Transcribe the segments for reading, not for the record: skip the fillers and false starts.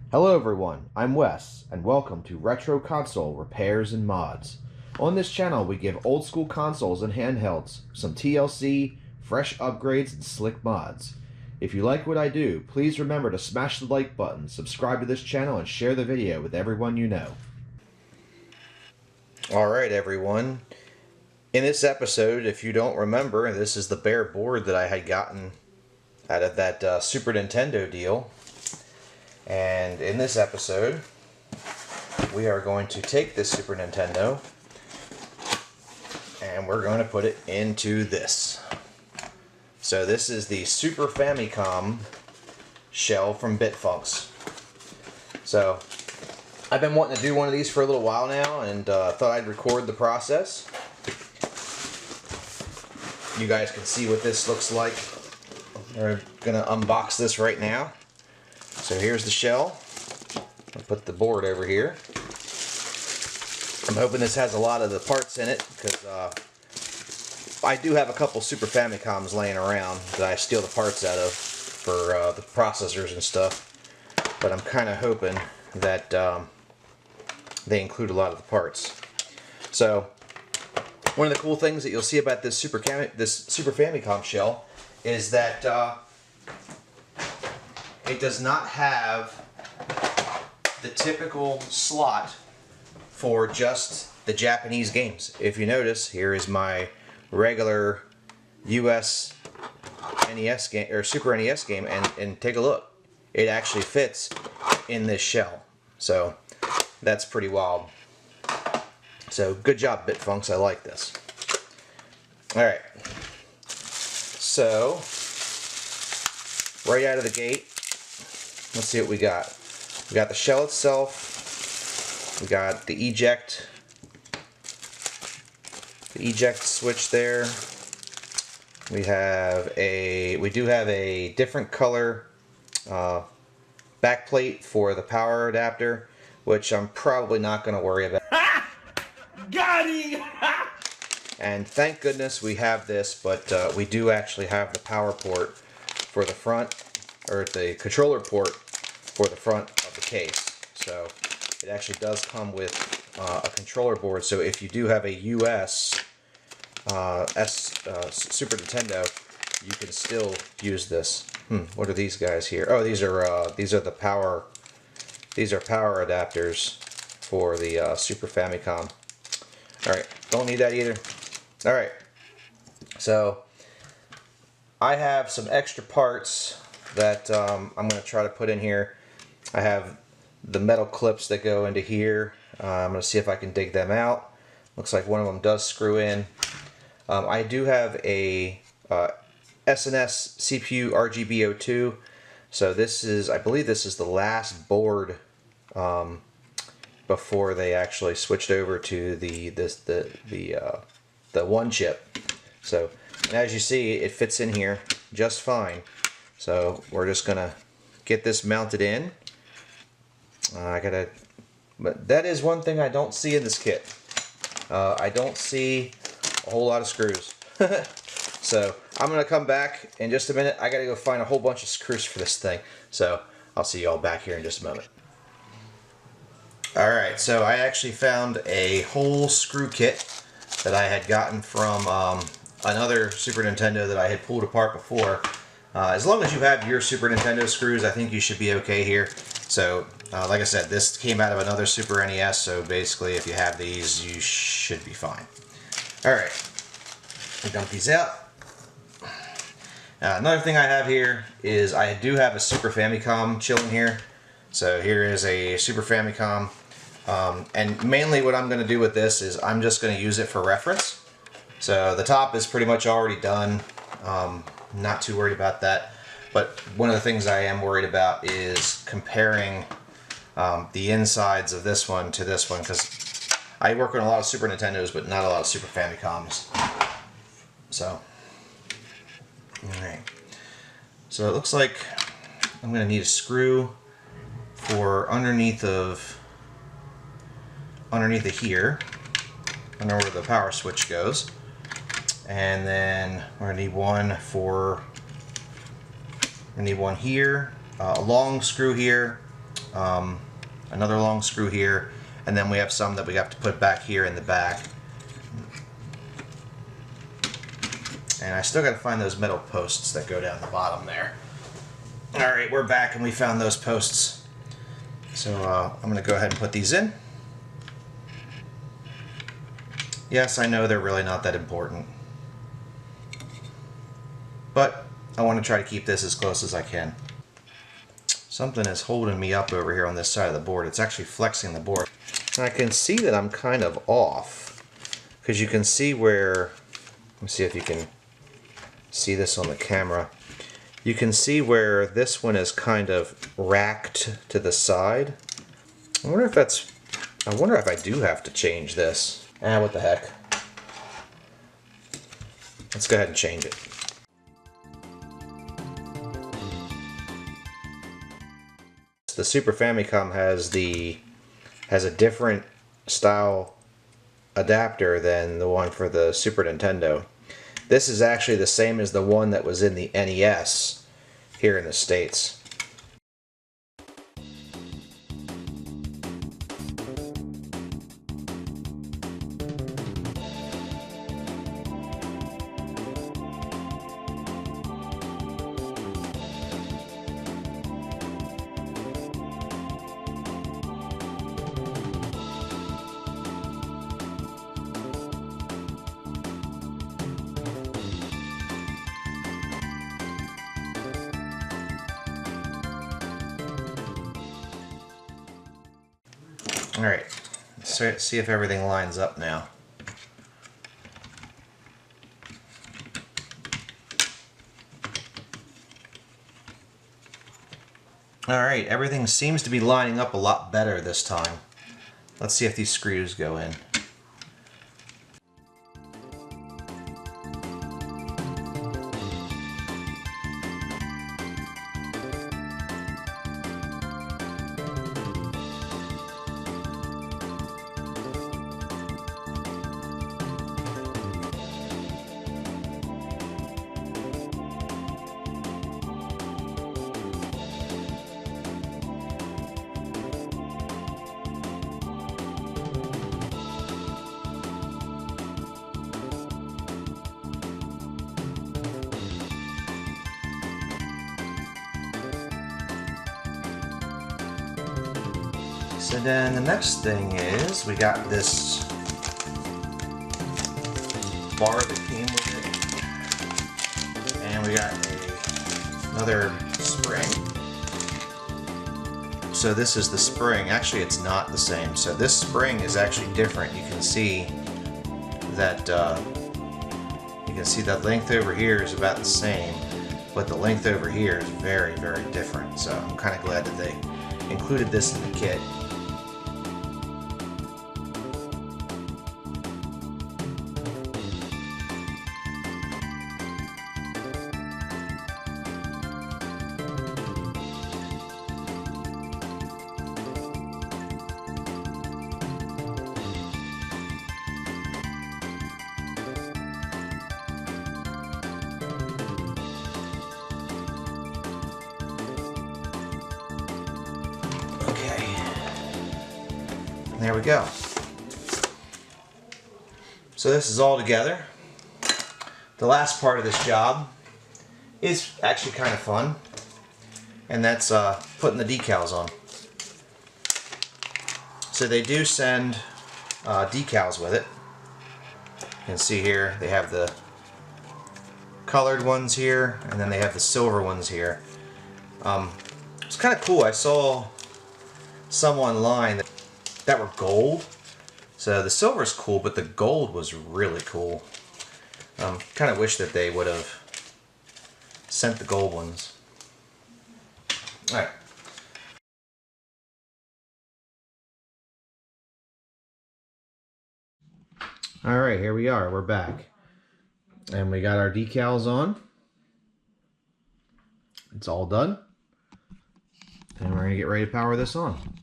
Hello everyone, I'm Wes, and welcome to Retro Console Repairs and Mods. On this channel we give old school consoles and handhelds some TLC, fresh upgrades, and slick mods. If you like what I do, please remember to smash the like button, subscribe to this channel, and share the video with everyone you know. Alright everyone, in this episode, if you don't remember, this is the bare board that I had gotten out of that Super Nintendo deal. And in this episode, we are going to take this Super Nintendo and we're going to put it into this. So this is the Super Famicom shell from Bitfunx. So I've been wanting to do one of these for a little while now, and thought I'd record the process. You guys can see what this looks like. We're going to unbox this right now. So here's the shell. I'll put the board over here. I'm hoping this has a lot of the parts in it, because I do have a couple Super Famicoms laying around that I steal the parts out of for the processors and stuff. But I'm kind of hoping that they include a lot of the parts. So one of the cool things that you'll see about this Super Famicom shell is that it does not have the typical slot for just the Japanese games. If you notice, here is my regular US NES game or Super NES game, and take a look. It actually fits in this shell. So that's pretty wild. So good job, Bitfunx. I like this. Alright. So right out of the gate, let's see what we got. We got the shell itself. We got the eject switch there. We do have a different color backplate for the power adapter, which I'm probably not going to worry about. Got him! And thank goodness we have this, but we do actually have the power port for the front, or the controller port for the front of the case. So it actually does come with a controller board. So if you do have a US Super Nintendo, you can still use this. What are these guys here? Oh, these are the power. These are power adapters for the Super Famicom. All right, don't need that either. All right, so I have some extra parts that I'm going to try to put in here. I have the metal clips that go into here. I'm going to see if I can dig them out. Looks like one of them does screw in. I do have a SNES CPU RGB02. So this is, I believe this is the last board before they actually switched over to the one chip. So as you see, it fits in here just fine. So we're just gonna get this mounted in. But that is one thing I don't see in this kit. I don't see a whole lot of screws. So I'm gonna come back in just a minute. I gotta go find a whole bunch of screws for this thing. So I'll see you all back here in just a moment. Alright, so I actually found a whole screw kit that I had gotten from another Super Nintendo that I had pulled apart before. As long as you have your Super Nintendo screws, I think you should be okay here. So, like I said, this came out of another Super NES, so basically if you have these, you should be fine. Alright, we dump these out. Another thing I have here is I do have a Super Famicom chilling here. So here is a Super Famicom. And mainly what I'm going to do with this is I'm just going to use it for reference. So the top is pretty much already done. Not too worried about that. But one of the things I am worried about is comparing the insides of this one to this one, because I work on a lot of Super Nintendos but not a lot of Super Famicoms. So, alright. So it looks like I'm going to need a screw for underneath of here, under where the power switch goes, and then we're gonna need one for, we need one here, a long screw here, another long screw here, and then we have some that we have to put back here in the back. And I still got to find those metal posts that go down the bottom there. Alright, we're back and we found those posts. So I'm going to go ahead and put these in. Yes, I know they're really not that important. But I want to try to keep this as close as I can. Something is holding me up over here on this side of the board. It's actually flexing the board. And I can see that I'm kind of off. Because you can see where... Let me see if you can see this on the camera. You can see where this one is kind of racked to the side. I wonder if I do have to change this. What the heck. Let's go ahead and change it. The Super Famicom has a different style adapter than the one for the Super Nintendo. This is actually the same as the one that was in the NES here in the States. Alright, let's see if everything lines up now. Alright, everything seems to be lining up a lot better this time. Let's see if these screws go in. So then the next thing is we got this bar that came with it, and we got another spring. So this is the spring. Actually, it's not the same. So this spring is actually different. You can see that length over here is about the same, but the length over here is very, very different. So I'm kind of glad that they included this in the kit. There we go. So this is all together. The last part of this job is actually kind of fun, and that's putting the decals on. So they do send decals with it. You can see here they have the colored ones here, and then they have the silver ones here. It's kind of cool. I saw some online that were gold. So the silver is cool, but the gold was really cool. Kind of wish that they would have sent the gold ones. Alright. Alright, here we are. We're back. And we got our decals on. It's all done. And we're going to get ready to power this on.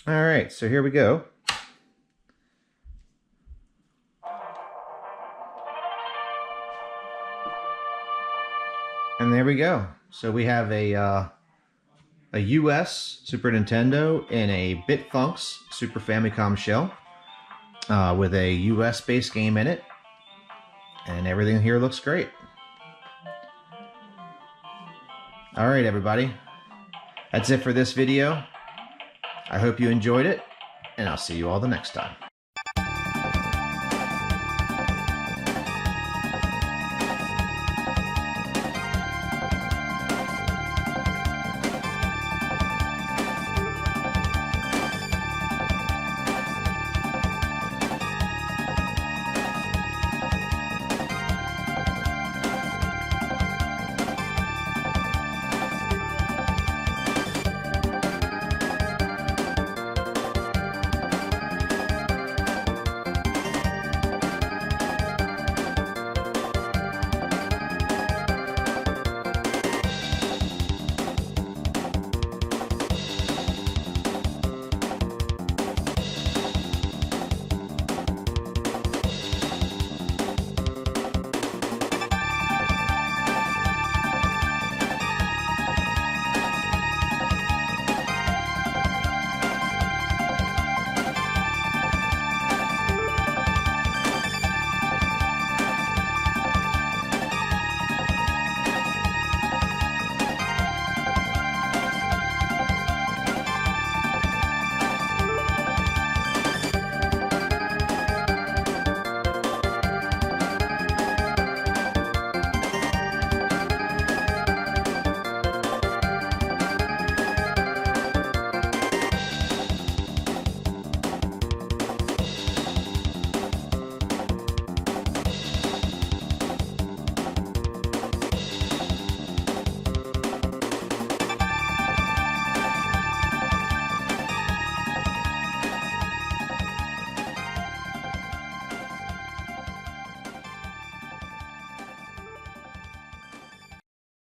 Alright, so here we go. And there we go. So we have a a US Super Nintendo in a Bitfunx Super Famicom shell with a US based game in it, and everything here looks great. Alright everybody, that's it for this video. I hope you enjoyed it, and I'll see you all the next time.